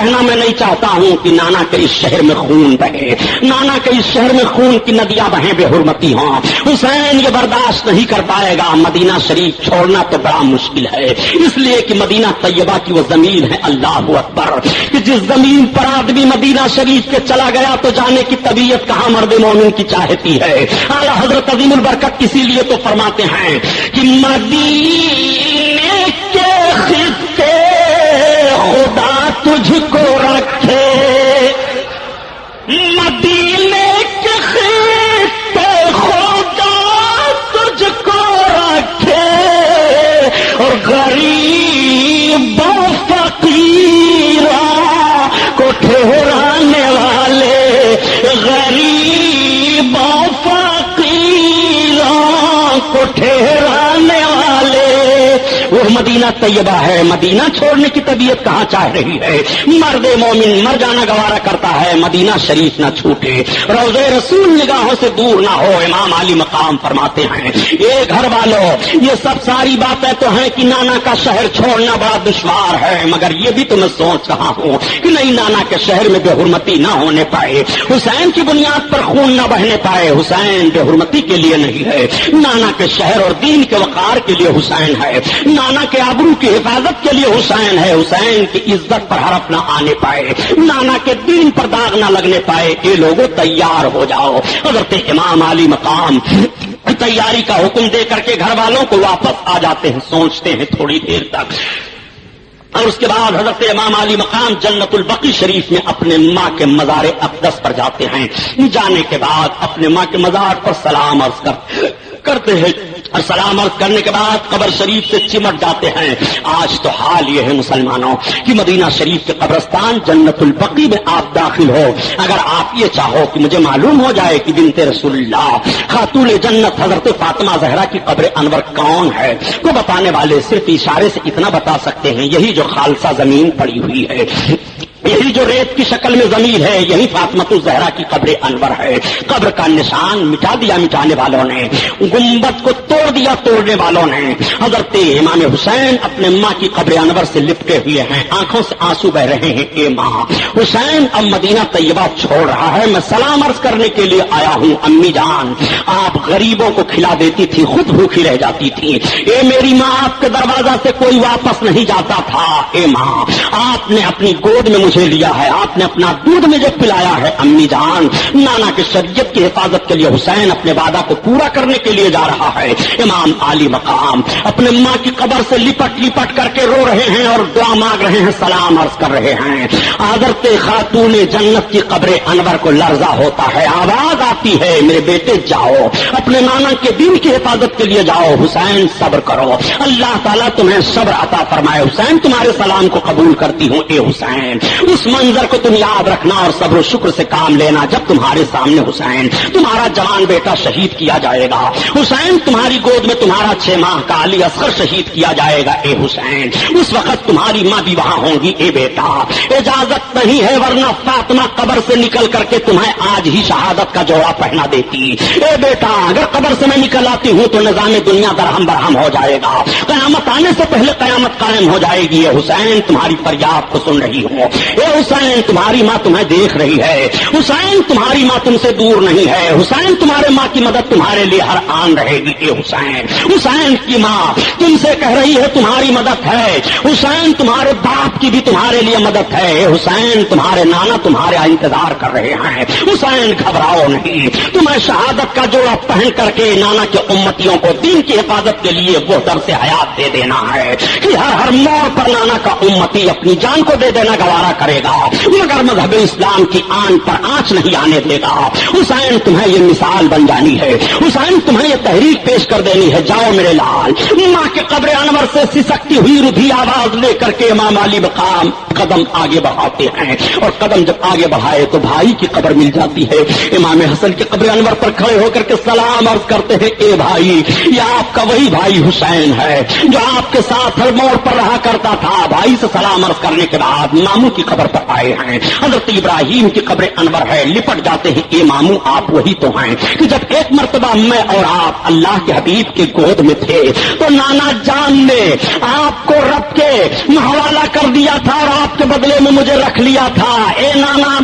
کہنا میں نہیں چاہتا ہوں کہ نانا کے اس شہر میں خون بہے، نانا کے اس شہر میں خون کی ندیاں بہیں بے حرمتی ہوں۔ حسین یہ برداشت نہیں کر پائے گا، مدینہ شریف چھوڑنا تو بڑا مشکل ہے، اس لیے کہ مدینہ طیبہ کی وہ زمین ہے، اللہ اکبر، کہ جس زمین پر آدمی مدینہ شریف کے چلا گیا تو جانے کی طبیعت کہاں مرد مومن کی چاہتی ہے۔ اعلیٰ حضرت عظیم البرکت اسی لیے تو فرماتے ہیں کہ مدینے کے خطے خدا تجھ کو رکھے، مدینے کے خطے خدا تجھ کو رکھے، اور غریب و فقیروں کو ٹھہرانے والے، غریب و فقیروں کو ٹھہرانے والے، وہ مدینہ طیبہ ہے۔ مدینہ چھوڑنے کی طبیعت کہاں چاہ رہی ہے؟ مرد مومن مر جانا گوارا کرتا ہے، مدینہ شریف نہ چھوٹے، روضہ رسول نگاہوں سے دور نہ ہو۔ امام علی مقام فرماتے ہیں، اے گھر والوں، یہ سب ساری باتیں تو ہیں کہ نانا کا شہر چھوڑنا بڑا دشوار ہے، مگر یہ بھی تو میں سوچ رہا ہوں کہ نہیں، نانا کے شہر میں بے حرمتی نہ ہونے پائے، حسین کی بنیاد پر خون نہ بہنے پائے۔ حسین بے حرمتی کے لیے نہیں ہے، نانا کے شہر اور دین کے وقار کے لیے حسین ہے، نانا کے آبرو کی حفاظت کے لیے حسین ہے، حسین کی عزت پر حرف نہ آنے پائے، نانا کے دین پر داغ نہ لگنے پائے۔ یہ لوگوں تیار ہو جاؤ۔ حضرت امام علی مقام تیاری کا حکم دے کر کے گھر والوں کو واپس آ جاتے ہیں، سوچتے ہیں تھوڑی دیر تک، اور اس کے بعد حضرت امام علی مقام جنت البقیع شریف میں اپنے ماں کے مزار اقدس پر جاتے ہیں۔ جانے کے بعد اپنے ماں کے مزار پر سلام عرض کرتے ہیں، اور سلام عرض کرنے کے بعد قبر شریف سے چمٹ جاتے ہیں۔ آج تو حال یہ ہے مسلمانوں کہ مدینہ شریف کے قبرستان جنت البقیع میں آپ داخل ہو، اگر آپ یہ چاہو کہ مجھے معلوم ہو جائے کہ بنت رسول اللہ خاتون جنت حضرت فاطمہ زہرا کی قبر انور کون ہے، تو بتانے والے صرف اشارے سے اتنا بتا سکتے ہیں، یہی جو خالصہ زمین پڑی ہوئی ہے، یہی جو ریت کی شکل میں ضمیر ہے، یہی فاطمۃ الزہرا کی قبر انور ہے۔ قبر کا نشان مٹا دیا مٹانے والوں نے، گنبد کو توڑ دیا توڑنے والوں نے۔ حضرت امام حسین اپنے ماں کی قبر انور سے لپٹے ہوئے ہیں، آنکھوں سے آنسو بہ رہے ہیں۔ اے ماں، حسین اب مدینہ طیبہ چھوڑ رہا ہے، میں سلام عرض کرنے کے لیے آیا ہوں۔ امی جان، آپ غریبوں کو کھلا دیتی تھی، خود بھوکی رہ جاتی تھی۔ اے میری ماں، آپ کے دروازہ سے کوئی واپس نہیں جاتا تھا۔ اے ماں، آپ نے اپنی گود میں مجھے لیا ہے، آپ نے اپنا دودھ مجھے پلایا ہے۔ امی جان، نانا کی شریعت کی حفاظت کے لیے حسین اپنے وعدہ کو پورا کرنے کے لیے جا رہا ہے۔ امام علی مقام اپنے ماں کی قبر سے لپٹ لپٹ کر کے رو رہے ہیں اور دعا مانگ رہے ہیں، سلام عرض کر رہے ہیں۔ حضرت خاتون جنت کی قبر انور کو لرزہ ہوتا ہے، آواز آتی ہے، میرے بیٹے جاؤ، اپنے نانا کے دین کی حفاظت کے لیے جاؤ۔ حسین صبر کرو، اللہ تعالیٰ تمہیں صبر عطا فرمائے۔ حسین تمہارے سلام کو قبول کرتی ہوں۔ اے حسین، اس منظر کو تم یاد رکھنا اور صبر و شکر سے کام لینا جب تمہارے سامنے حسین تمہارا جوان بیٹا شہید کیا جائے گا، حسین تمہاری گود میں تمہارا 6 ماہ کا علی اصغر شہید کیا جائے گا۔ اے حسین، اس وقت تمہاری ماں بھی وہاں ہوں گی۔ اے بیٹا، اجازت نہیں ہے ورنہ فاطمہ قبر سے نکل کر کے تمہیں آج ہی شہادت کا جوڑا پہنا دیتی۔ اے بیٹا، اگر قبر سے میں نکل آتی ہوں تو نظام دنیا درہم برہم ہو جائے گا، قیامت آنے سے پہلے قیامت قائم ہو جائے گی۔ اے حسین، تمہاری فریاد کو سن رہی ہوں۔ اے حسین، تمہاری ماں تمہیں دیکھ رہی ہے۔ حسین، تمہاری ماں تم سے دور نہیں ہے۔ حسین، تمہارے ماں کی مدد تمہارے لیے ہر آن رہے گی۔ اے حسین، حسین کی ماں تم سے کہہ رہی ہے تمہاری مدد ہے۔ حسین، تمہارے باپ کی بھی تمہارے لیے مدد ہے۔ اے حسین، تمہارے نانا تمہارے انتظار کر رہے ہیں۔ حسین، گھبراؤ نہیں، تمہیں شہادت کا جوڑا پہن کر کے نانا کے امتیوں کو دین کی حفاظت کے لیے وہ درس حیات دے دینا ہے کہ ہر موڑ پر نانا کا امتی اپنی جان کو دے دینا گوارا کرے گا، مگر مذہب اسلام کی آن پر آنچ نہیں آنے دے گا۔ حسین، تمہیں یہ مثال بن جانی ہے۔ حسین، تمہیں یہ تحریک پیش کر دینی ہے۔ جاؤ میرے لال۔ ماں کے قبر انور سے سسکتی ہوئی رودھی آواز لے کر کے امام علی مقام قدم آگے بڑھاتے ہیں، اور قدم جب آگے بڑھائے تو بھائی کی قبر مل جاتی ہے۔ امام حسن حسن کی قبر انور پر کھڑے ہو کر کے سلام عرض کرتے ہیں، اے بھائی، یہ آپ کا وہی بھائی حسین ہے جو آپ کے ساتھ ہر موڑ پر رہا کرتا تھا۔ بھائی سے سلام عرض کرنے کے بعد ماموں کی قبر پر آئے ہیں، حضرت ابراہیم کی قبر انور ہے، لپٹ جاتے ہیں، اے ماموں آپ وہی تو ہیں کہ جب ایک مرتبہ میں اور آپ اللہ کے حبیب کے گود میں تھے تو نانا جان نے آپ کو رب کے حوالہ کر دیا تھا اور آپ کے بدلے میں مجھے رکھ لیا تھا۔ اے نانا،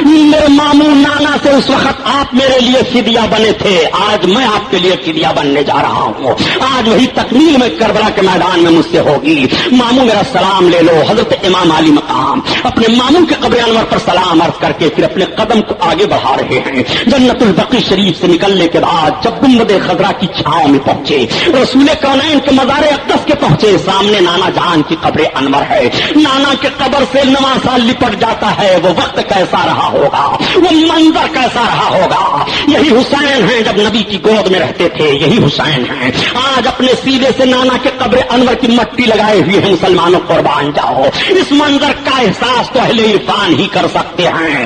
میرے ماموں نانا سے اس وقت آپ میرے لیے فدیہ بنے تھے، آج میں آپ کے لیے فدیہ بننے جا رہا ہوں، آج وہی تکمیل میں کربلا کے میدان میں مجھ سے ہوگی۔ ماموں میرا سلام لے لو۔ حضرت امام علی مقام اپنے ماموں کے قبر انور پر سلام عرض کر کے پھر اپنے قدم کو آگے بڑھا رہے ہیں۔ جنت البقیع شریف سے نکلنے کے بعد جب گنبد خضرا کی چھاؤں میں پہنچے، رسول کونین کے مزار اقدس کے پہنچے، سامنے نانا جان کی قبر انور ہے۔ نانا کے قبر سے نواسا لپٹ جاتا ہے، وہ وقت کیسا رہا ہوگا، وہ منظر کیسا رہا ہوگا۔ یہی حسین ہیں جب نبی کی گود میں رہتے تھے، یہی حسین ہیں آج اپنے سینے سے نانا کے قبر انور کی مٹی لگائے ہوئے ہیں۔ مسلمانوں قربان جاؤ، اس منظر کا احساس تو اہل عرفان ہی کر سکتے ہیں۔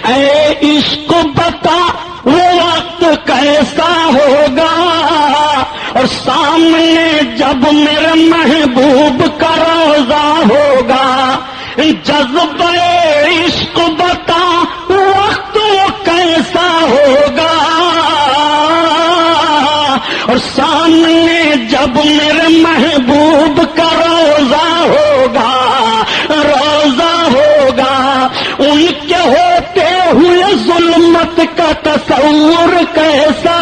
اے عشق بتا وہ وقت کیسا ہوگا، اور سامنے جب میرے محبوب کا روضہ ہوگا، جذبہ عشق بتا وقت کیسا ہوگا، اور سامنے جب میرے محبوب کا روضہ ہوگا، روضہ ہوگا، ان کے ہوتے ہوئے ظلمت کا تصور کیسا،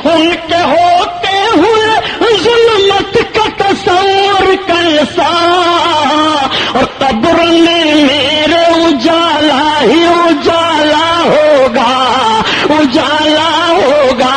ان کے ہوتے ہوئے ظلمت کا تصور کیسا، اور قبر میں میرے اجالا ہی اجالا ہوگا، اجالا ہوگا۔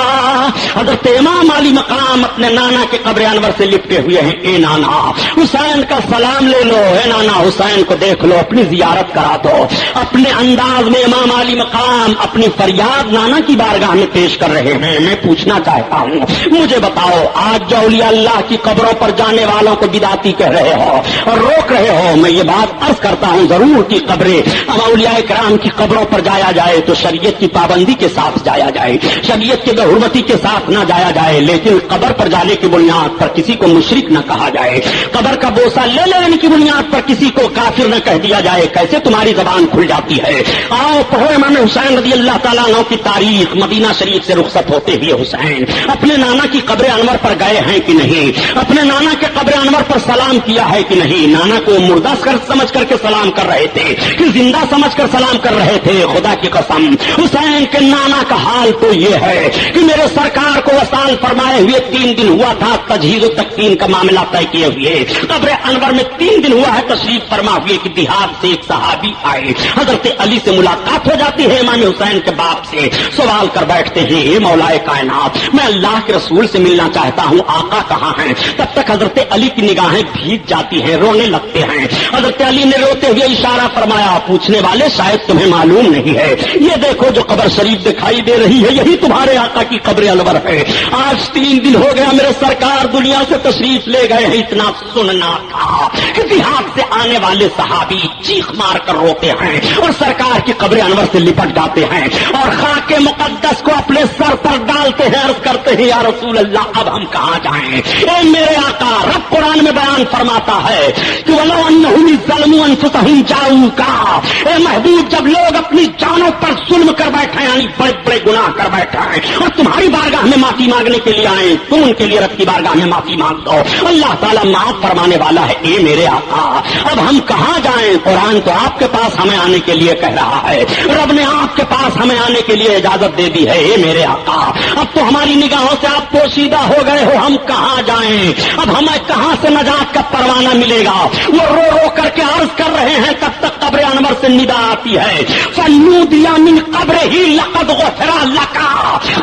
حضرت امام علی مقام اپنے نانا کے قبر انور سے لپٹے ہوئے ہیں۔ اے نانا، حسین کا سلام لے لو، اے نانا حسین کو دیکھ لو، اپنی زیارت کرا دو۔ اپنے انداز میں امام علی مقام اپنی فریاد نانا کی بارگاہ میں پیش کر رہے ہیں۔ میں پوچھنا چاہتا ہوں، مجھے بتاؤ، آج جو اولیاء اللہ کی قبروں پر جانے والوں کو بدعتی کہہ رہے ہو اور روک رہے ہو، میں یہ بات عرض کرتا ہوں، ضرور کی قبریں اب اولیاء کرام کی قبروں پر جایا جائے تو شریعت کی پابندی کے ساتھ جایا جائے، شریعت کے حرمتی کے ساتھ نہ جایا جائے، لیکن قبر پر جانے کی بنیاد پر کسی کو مشرک نہ کہا جائے، قبر کا بوسہ لے لینے کی بنیاد پر کسی کو کافر نہ کہہ دیا جائے۔ کیسے تمہاری زبان کھل جاتی ہے؟ آؤ پڑھو امام حسین رضی اللہ تعالیٰ عنہ کی تاریخ۔ مدینہ شریف سے رخصت ہوتے ہوئے حسین اپنے نانا کی قبر انور پر گئے ہیں کہ نہیں؟ اپنے نانا کے قبر انور پر سلام کیا ہے کہ نہیں؟ نانا کو مردہ سمجھ کر کے سلام کر رہے تھے کہ زندہ سمجھ کر سلام کر رہے تھے؟ خدا کی قسم، حسین کے نانا کا حال تو یہ ہے کہ میرے سرکار کو وصال فرمائے ہوئے 3 دن ہوا تھا، تجہیز و تکفین کا معاملہ طے کیے ہوئے، قبر انور میں 3 دن ہوا ہے تشریف فرما ہوئے کہ دیہات سے ایک صحابی آئے، حضرت علی سے ملاقات ہو جاتی ہے، امام حسین کے باپ سے سوال کر بیٹھتے ہیں، اے مولا کائنات، میں اللہ کے رسول سے ملنا چاہتا ہوں، آقا کہاں ہیں؟ تب تک حضرت علی کی نگاہیں بھیگ جاتی ہیں، رونے لگتے ہیں۔ حضرت علی نے روتے ہوئے اشارہ فرمایا، پوچھنے والے شاید تمہیں معلوم نہیں ہے، یہ دیکھو جو قبر شریف دکھائی دے رہی ہے یہی تمہارے آقا کی قبر انور ہے۔ آج 3 دن ہو گیا میرے سرکار دنیا سے تشریف لے گئے ہیں، اتنا سننا تھا کہ دیہات سے آنے والے صحابی چیخ مار کر روتے ہیں اور سرکار کی قبر انور سے لپٹ جاتے ہیں اور خاک مقدس کو اپنے سر پر ڈالتے ہیں، عرض کرتے ہیں، یا رسول اللہ اب ہم کہاں جائیں؟ اے میرے آقا، رب قرآن میں بیان فرماتا ہے کہ وَلَوْ أَنَّهُمْ ظَلَمُوا أَنفُسَهُمْ جَاءُوكَ، اے محبوب جب لوگ اپنی جانوں پر ظلم کر بیٹھے، یعنی بڑے بڑے گناہ کر بیٹھے ہیں اور تمہاری بارگاہ میں معافی مانگنے کے لیے آئے، تم ان کے لیے رب کی بارگاہ میں معافی مانگ دو، اللہ تعالیٰ معاف فرمانے والا ہے۔ اے میرے آقا، اب ہم کہاں جائیں؟ قرآن تو آپ کے پاس ہمیں آنے کے لیے کہہ رہا ہے، رب نے آپ کے پاس ہمیں آنے کے لیے اجازت دے دی ہے۔ اے میرے آقا، اب تو ہماری نگاہوں سے آپ پوشیدہ ہو گئے ہو، ہم کہاں جائیں؟ اب ہمیں کہاں سے نجات کا پروانہ ملے گا؟ وہ رو رو کر کے عرض کر رہے ہیں، تب تک قبر انور سے ندا آتی ہے، فَنُودِيَ مِنْ قَبْرِهِ لَقَدْ غُفِرَ لَكَ،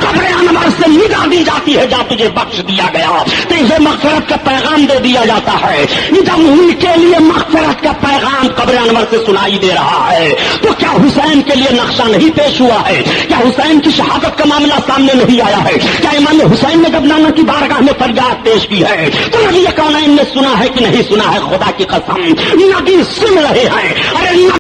قبر انور سے ندا دی جاتی ہے، جا تجھے بخش دیا گیا، تجھے مغفرت کا پیغام دے دیا جاتا ہے۔ جب ان کے لیے مغفرت کا پیغام قبر انور سے سنائی دے رہا ہے تو کیا حسین کے لیے نقشہ نہیں پیش ہوا ہے؟ کیا حسین کی شہادت کا معاملہ سامنے نہیں آیا ہے؟ کیا امام حسین نے جب نانا کی بارگاہ میں فریاد پیش کی ہے تو نبی کونین نے سنا ہے کہ نہیں سنا ہے؟ خدا کی قسم، نبی سن رہے ہیں۔ ارے